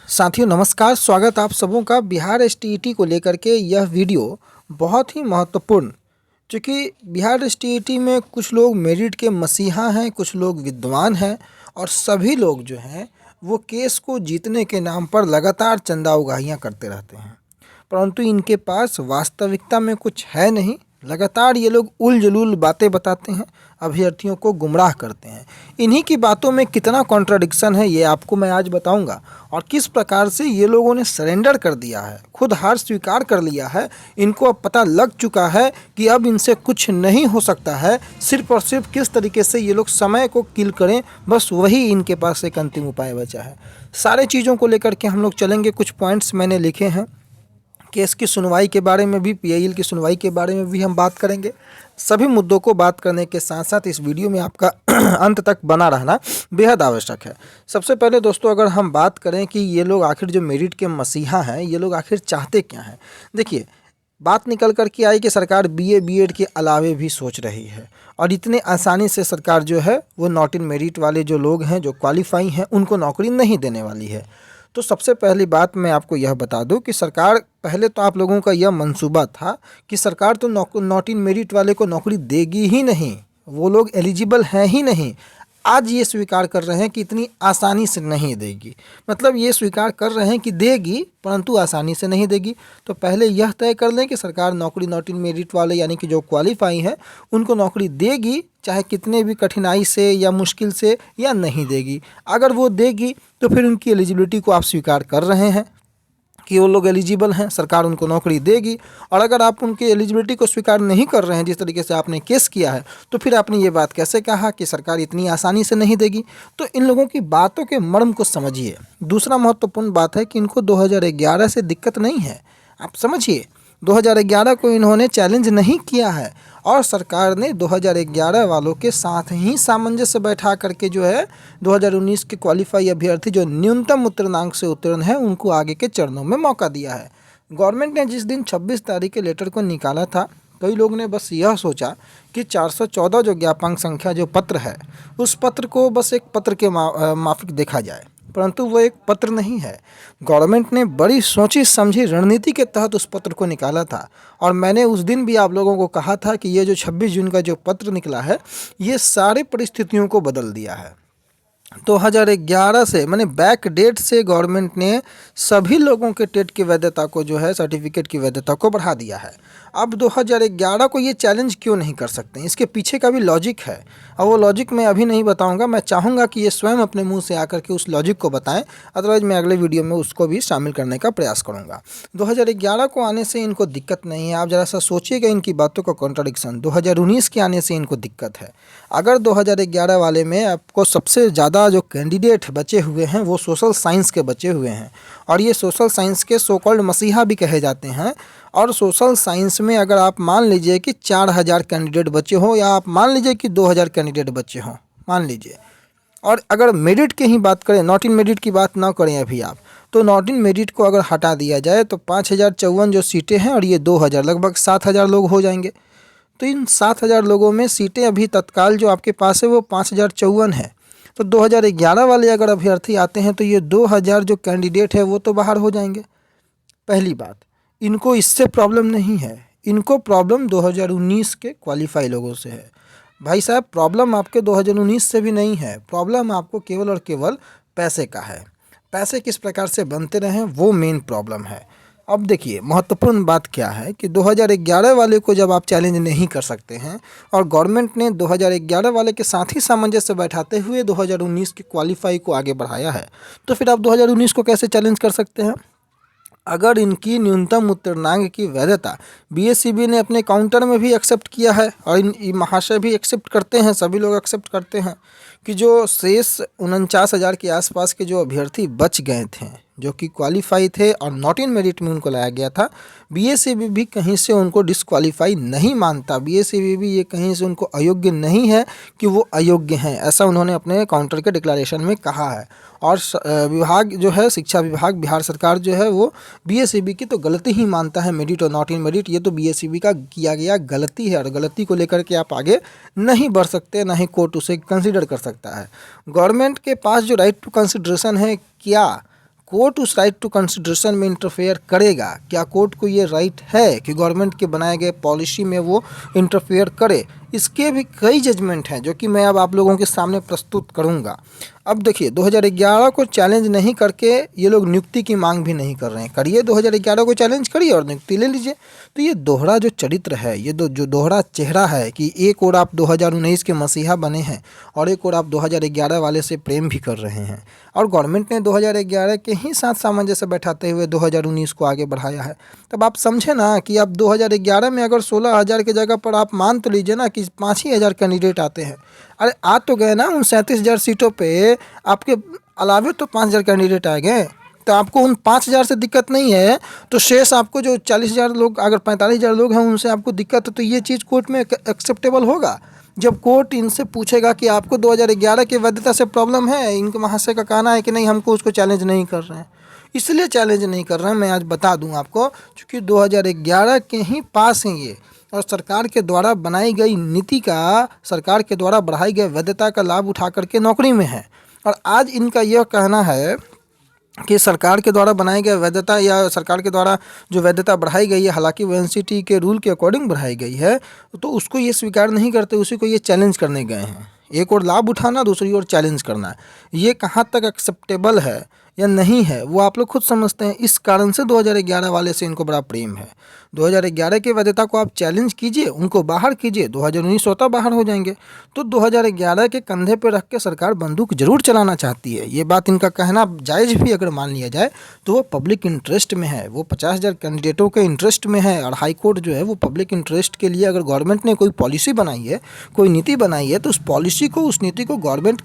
साथियों नमस्कार, स्वागत आप सबों का। बिहार एसटीईटी को लेकर के यह वीडियो बहुत ही महत्वपूर्ण, क्योंकि बिहार एसटीईटी में कुछ लोग मेरिट के मसीहा हैं, कुछ लोग विद्वान हैं और सभी लोग जो हैं वो केस को जीतने के नाम पर लगातार चंदा उगाहियाँ करते रहते हैं, परंतु इनके पास वास्तविकता में कुछ है नहीं। लगातार ये लोग उल-जलूल बातें बताते हैं, अभ्यर्थियों को गुमराह करते हैं। इन्हीं की बातों में कितना कॉन्ट्राडिक्शन है ये आपको मैं आज बताऊंगा, और किस प्रकार से ये लोगों ने सरेंडर कर दिया है, खुद हार स्वीकार कर लिया है। इनको अब पता लग चुका है कि अब इनसे कुछ नहीं हो सकता है। सिर्फ और सिर्फ किस तरीके से ये लोग समय को किल करें, बस वही इनके पास एक अंतिम उपाय बचा है। सारे चीज़ों को लेकर के हम लोग चलेंगे। कुछ पॉइंट्स मैंने लिखे हैं। केस की सुनवाई के बारे में भी, पीआईएल की सुनवाई के बारे में भी हम बात करेंगे। सभी मुद्दों को बात करने के साथ साथ इस वीडियो में आपका अंत तक बना रहना बेहद आवश्यक है। सबसे पहले दोस्तों, अगर हम बात करें कि ये लोग आखिर जो मेरिट के मसीहा हैं, ये लोग आखिर चाहते क्या हैं। देखिए, बात निकल कर के आई कि सरकार बीए बीएड के अलावे भी सोच रही है, और इतने आसानी से सरकार जो है वो नॉट इन मेरिट वाले जो लोग हैं, जो क्वालिफाई हैं, उनको नौकरी नहीं देने वाली है। तो सबसे पहली बात मैं आपको यह बता दूं कि सरकार, पहले तो आप लोगों का यह मंसूबा था कि सरकार तो नॉट इन मेरिट वाले को नौकरी देगी ही नहीं, वो लोग एलिजिबल हैं ही नहीं। आज ये स्वीकार कर रहे हैं कि इतनी आसानी से नहीं देगी, मतलब ये स्वीकार कर रहे हैं कि देगी परंतु आसानी से नहीं देगी। तो पहले यह तय कर लें कि सरकार नौकरी नॉट इन मेरिट वाले यानी कि जो क्वालिफाई हैं उनको नौकरी देगी, चाहे कितने भी कठिनाई से या मुश्किल से, या नहीं देगी। अगर वो देगी तो फिर उनकी एलिजिबिलिटी को आप स्वीकार कर रहे हैं कि वो लोग एलिजिबल हैं, सरकार उनको नौकरी देगी। और अगर आप उनकी एलिजिबिलिटी को स्वीकार नहीं कर रहे हैं, जिस तरीके से आपने केस किया है, तो फिर आपने ये बात कैसे कहा कि सरकार इतनी आसानी से नहीं देगी। तो इन लोगों की बातों के मर्म को समझिए। दूसरा महत्वपूर्ण बात है कि इनको 2011 से दिक्कत नहीं है। आप समझिए, 2011 को इन्होंने चैलेंज नहीं किया है, और सरकार ने 2011 वालों के साथ ही सामंजस्य बैठा करके जो है 2019 के क्वालिफाई अभ्यर्थी जो न्यूनतम उत्तीर्णांक से उत्तीर्ण है उनको आगे के चरणों में मौका दिया है। गवर्नमेंट ने जिस दिन 26 तारीख के लेटर को निकाला था, कई लोग ने बस यह सोचा कि 414 जो ज्ञापांक संख्या जो पत्र है, उस पत्र को बस एक पत्र के माफिक देखा जाए, परंतु वो एक पत्र नहीं है। गवर्नमेंट ने बड़ी सोची समझी रणनीति के तहत उस पत्र को निकाला था, और मैंने उस दिन भी आप लोगों को कहा था कि ये जो 26 जून का जो पत्र निकला है, ये सारे परिस्थितियों को बदल दिया है। 2011 से, माने बैक डेट से गवर्नमेंट ने सभी लोगों के टेट की वैधता को जो है, सर्टिफिकेट की वैधता को बढ़ा दिया है। अब 2011 को ये चैलेंज क्यों नहीं कर सकते, इसके पीछे का भी लॉजिक है, और वो लॉजिक मैं अभी नहीं बताऊंगा। मैं चाहूँगा कि ये स्वयं अपने मुंह से आकर के उस लॉजिक को बताएं, अदरवाइज मैं अगले वीडियो में उसको भी शामिल करने का प्रयास करूँगा। 2011 को आने से इनको दिक्कत नहीं है। आप ज़रा सा सोचिएगा इनकी बातों का कॉन्ट्राडिक्शन। 2019 के आने से इनको दिक्कत है। अगर 2011 वाले में आपको सबसे ज़्यादा जो कैंडिडेट बचे हुए हैं वो सोशल साइंस के बचे हुए हैं, और ये सोशल साइंस के सो कॉल्ड मसीहा भी कहे जाते हैं। और सोशल साइंस में अगर आप मान लीजिए कि 4000 कैंडिडेट बचे हों, या आप मान लीजिए कि 2000 कैंडिडेट बचे हों, मान लीजिए, और अगर मेरिट की ही बात करें, नॉट इन मेरिट की बात ना करें अभी आप, तो नॉट इन मेरिट को अगर हटा दिया जाए तो 5054 जो सीटें हैं, और ये 2000, लगभग 7000 लोग हो जाएंगे। तो इन 7000 लोगों में सीटें अभी तत्काल जो आपके पास है वो 5054 है। तो 2011 वाले अगर अभ्यर्थी आते हैं तो ये 2000 जो कैंडिडेट है वो तो बाहर हो जाएंगे। पहली बात, इनको इससे प्रॉब्लम नहीं है, इनको प्रॉब्लम 2019 के क्वालिफाई लोगों से है। भाई साहब, प्रॉब्लम आपके 2019 से भी नहीं है, प्रॉब्लम आपको केवल और केवल पैसे का है। पैसे किस प्रकार से बनते रहें, वो मेन प्रॉब्लम है। अब देखिए, महत्वपूर्ण बात क्या है कि 2011 वाले को जब आप चैलेंज नहीं कर सकते हैं, और गवर्नमेंट ने 2011 वाले के साथ ही सामंजस्य बैठाते हुए 2019 के क्वालिफाई को आगे बढ़ाया है, तो फिर आप 2019 को कैसे चैलेंज कर सकते हैं। अगर इनकी न्यूनतम उत्तीर्णांक की वैधता बीएसईबी ने अपने काउंटर में भी एक्सेप्ट किया है, और इन महाशय भी एक्सेप्ट करते हैं, सभी लोग एक्सेप्ट करते हैं कि जो शेष 49,000 के आसपास के जो अभ्यर्थी बच गए थे, जो कि क्वालिफाई थे और नॉट इन मेरिट में उनको लाया गया था, बीएसईबी भी कहीं से उनको डिस्क्वालीफाई नहीं मानता। बीएसईबी भी ये कहीं से उनको अयोग्य नहीं है कि वो अयोग्य हैं, ऐसा उन्होंने अपने काउंटर के डिक्लेरेशन में कहा है। और विभाग जो है, शिक्षा विभाग, बिहार सरकार जो है, वो बीएसईबी की तो गलती ही मानता है। मेरिट और नॉट इन मेरिट ये तो बीएसईबी का किया गया गलती है, और गलती को लेकर के आप आगे नहीं बढ़ सकते, ना ही कोर्ट उसे कंसिडर कर सकता है। गवर्नमेंट के पास जो राइट टू कंसिडरेशन है, क्या कोर्ट उस राइट टू कंसिडरेशन में इंटरफेयर करेगा? क्या कोर्ट को ये राइट है कि गवर्नमेंट के बनाए गए पॉलिसी में वो इंटरफेयर करे? इसके भी कई जजमेंट हैं जो कि मैं अब आप लोगों के सामने प्रस्तुत करूंगा। अब देखिए, 2011 को चैलेंज नहीं करके ये लोग नियुक्ति की मांग भी नहीं कर रहे हैं। करिए, 2011 को चैलेंज करिए और नियुक्ति ले लीजिए। तो ये दोहरा जो चरित्र है, ये जो दोहरा चेहरा है कि एक और आप 2019 के मसीहा बने हैं और एक और आप 2011 वाले से प्रेम भी कर रहे हैं, और गवर्नमेंट ने 2011 के ही साथ सामंजस्य बैठाते हुए 2019 को आगे बढ़ाया है। तब आप समझे ना कि अब 2011 में अगर 16,000 की जगह पर आप मान तो लीजिए ना कि 5 ही हज़ार कैंडिडेट आते हैं। अरे आ तो गए ना, उन 37,000 सीटों पे आपके अलावे तो 5,000 कैंडिडेट आ गए। तो आपको उन 5,000 से दिक्कत नहीं है, तो शेष आपको जो 40,000 लोग, अगर 45,000 लोग हैं उनसे आपको दिक्कत है, तो ये चीज़ कोर्ट में एक्सेप्टेबल होगा? जब कोर्ट इनसे पूछेगा कि आपको 2011 की वैधता से प्रॉब्लम है, इनके महाशय का कहना है कि नहीं, हमको उसको चैलेंज नहीं कर रहे हैं। इसलिए चैलेंज नहीं कर रहे हैं, मैं आज बता दूं आपको, क्योंकि 2011 के ही पास हैं ये, और सरकार के द्वारा बनाई गई नीति का, सरकार के द्वारा बढ़ाई गई वैधता का लाभ उठा करके नौकरी में है। और आज इनका यह कहना है कि सरकार के द्वारा बनाई गई वैधता, या सरकार के द्वारा जो वैधता बढ़ाई गई है, हालांकि वो एनसीटी के रूल के अकॉर्डिंग बढ़ाई गई है, तो उसको ये स्वीकार नहीं करते, उसी को ये चैलेंज करने गए हैं। एक और लाभ उठाना, दूसरी ओर चैलेंज करना, ये कहाँ तक एक्सेप्टेबल है या नहीं है वो आप लोग खुद समझते हैं। इस कारण से 2011 वाले से इनको बड़ा प्रेम है। 2011 की वैधता को आप चैलेंज कीजिए, उनको बाहर कीजिए, 2019 स्वतः बाहर हो जाएंगे। तो 2011 के कंधे पे रख के सरकार बंदूक जरूर चलाना चाहती है, ये बात इनका कहना जायज़ भी अगर मान लिया जाए तो वो पब्लिक इंटरेस्ट में है, वो 50,000 कैंडिडेटों के इंटरेस्ट में है। और हाई कोर्ट जो है वो पब्लिक इंटरेस्ट के लिए, अगर गवर्नमेंट ने कोई पॉलिसी बनाई है, कोई नीति बनाई है, तो उस पॉलिसी को, उस नीति को गवर्नमेंट,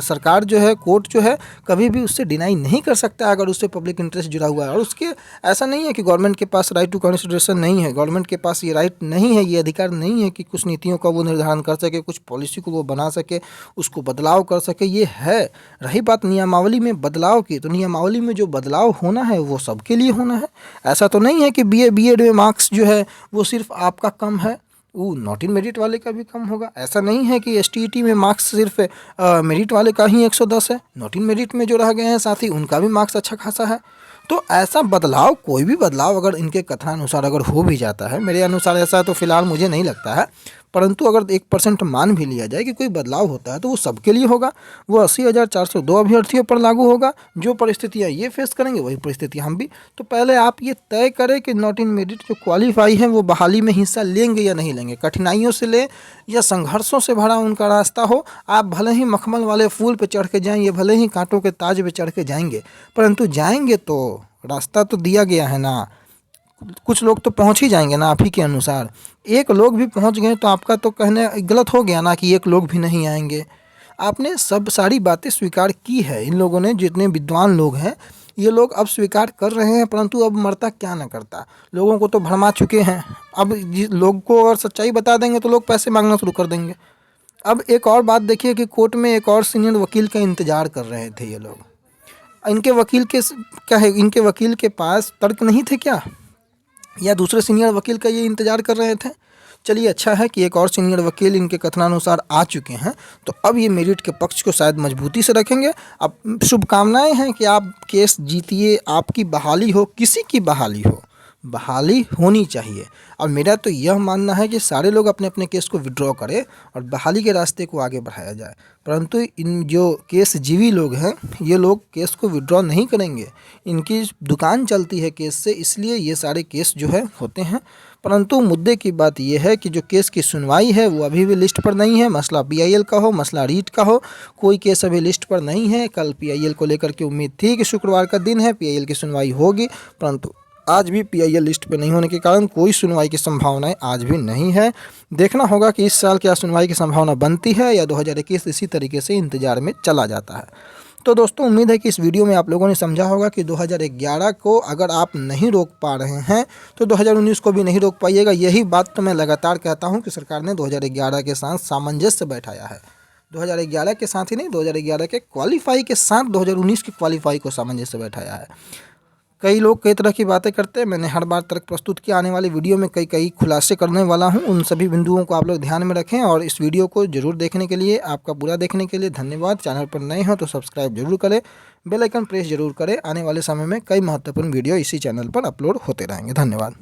सरकार जो है, कोर्ट जो है, कभी भी उससे डिनाई नहीं कर सकता अगर उससे पब्लिक इंटरेस्ट जुड़ा हुआ है। और उसके ऐसा नहीं है कि गवर्नमेंट के पास राइट टू कंसिडरेशन नहीं है, गवर्नमेंट के पास ये राइट नहीं है, ये अधिकार नहीं है कि कुछ नीतियों का वो निर्धारण कर सके, कुछ पॉलिसी को वो बना सके, उसको बदलाव कर सके, ये है। रही बात नियमावली में बदलाव की, तो नियमावली में जो बदलाव होना है वो सबके लिए होना है। ऐसा तो नहीं है कि बीएड में मार्क्स जो है वो सिर्फ आपका कम है, वो नॉट इन मेरिट वाले का भी कम होगा। ऐसा नहीं है कि एसटीईटी में मार्क्स सिर्फ मेरिट वाले का ही 110 है, नॉट इन मेरिट में जो रह गए हैं साथी उनका भी मार्क्स अच्छा खासा है। तो ऐसा बदलाव, कोई भी बदलाव अगर इनके कथनानुसार अगर हो भी जाता है, मेरे अनुसार ऐसा तो फिलहाल मुझे नहीं लगता है, परंतु अगर 1% मान भी लिया जाए कि कोई बदलाव होता है तो वो सबके लिए होगा, वो 80,402 अभ्यर्थियों पर लागू होगा। जो परिस्थितियाँ ये फेस करेंगे वही परिस्थितियाँ हम भी। तो पहले आप ये तय करें कि नॉट इन मेरिट जो क्वालिफाई हैं वो बहाली में हिस्सा लेंगे या नहीं लेंगे। कठिनाइयों से ले या संघर्षों से भरा उनका रास्ता हो, आप भले ही मखमल वाले फूल पर चढ़ के जाएंगे, भले ही कांटों के ताज पे चढ़ के जाएंगे, परंतु जाएंगे तो रास्ता तो दिया गया है ना। कुछ लोग तो पहुंच ही जाएंगे ना आप ही के अनुसार। एक लोग भी पहुंच गए तो आपका तो कहने गलत हो गया ना कि एक लोग भी नहीं आएंगे। आपने सब सारी बातें स्वीकार की है, इन लोगों ने, जितने विद्वान लोग हैं ये लोग अब स्वीकार कर रहे हैं, परंतु अब मरता क्या ना करता, लोगों को तो भरमा चुके हैं। अब लोग को अगर सच्चाई बता देंगे तो लोग पैसे मांगना शुरू कर देंगे। अब एक और बात देखिए कि कोर्ट में एक और सीनियर वकील का इंतजार कर रहे थे ये लोग। इनके वकील के क्या है, इनके वकील के पास तर्क नहीं थे क्या, या दूसरे सीनियर वकील का ये इंतज़ार कर रहे थे? चलिए, अच्छा है कि एक और सीनियर वकील इनके कथनानुसार आ चुके हैं, तो अब ये मेरिट के पक्ष को शायद मजबूती से रखेंगे। अब शुभकामनाएं हैं कि आप केस जीतिए, आपकी बहाली हो, किसी की बहाली हो, बहाली होनी चाहिए। और मेरा तो यह मानना है कि सारे लोग अपने अपने केस को विड्रॉ करें और बहाली के रास्ते को आगे बढ़ाया जाए। परंतु इन जो केस जीवी लोग हैं ये लोग केस को विड्रॉ नहीं करेंगे, इनकी दुकान चलती है केस से, इसलिए ये सारे केस जो है होते हैं। परंतु मुद्दे की बात यह है कि जो केस की सुनवाई है वो अभी भी लिस्ट पर नहीं है। मसला पीआईएल का हो, मसला रीट का हो, कोई केस अभी लिस्ट पर नहीं है। कल पीआईएल को लेकर के उम्मीद थी कि शुक्रवार का दिन है, पीआईएल की सुनवाई होगी, परंतु आज भी पीआईएल लिस्ट पे नहीं होने के कारण कोई सुनवाई की संभावनाएं आज भी नहीं है। देखना होगा कि इस साल क्या सुनवाई की संभावना बनती है या 2021 इसी तरीके से इंतजार में चला जाता है। तो दोस्तों, उम्मीद है कि इस वीडियो में आप लोगों ने समझा होगा कि 2011 को अगर आप नहीं रोक पा रहे हैं तो 2019 को भी नहीं रोक पाइएगा। यही बात तो मैं लगातार कहता हूँ कि सरकार ने 2011 के साथ सामंजस्य बैठाया है। 2011 के साथ ही नहीं, 2011 के क्वालिफाई के साथ 2019 के क्वालिफाई को सामंजस्य बैठाया है। कई लोग कई तरह की बातें करते हैं। मैंने हर बार तर्क प्रस्तुत किया, आने वाली वीडियो में कई खुलासे करने वाला हूं। उन सभी बिंदुओं को आप लोग ध्यान में रखें और इस वीडियो को जरूर देखने के लिए, आपका पूरा देखने के लिए धन्यवाद। चैनल पर नए हो तो सब्सक्राइब जरूर करें, बेल आइकन प्रेस जरूर करें। आने वाले समय में कई महत्वपूर्ण वीडियो इसी चैनल पर अपलोड होते रहेंगे। धन्यवाद।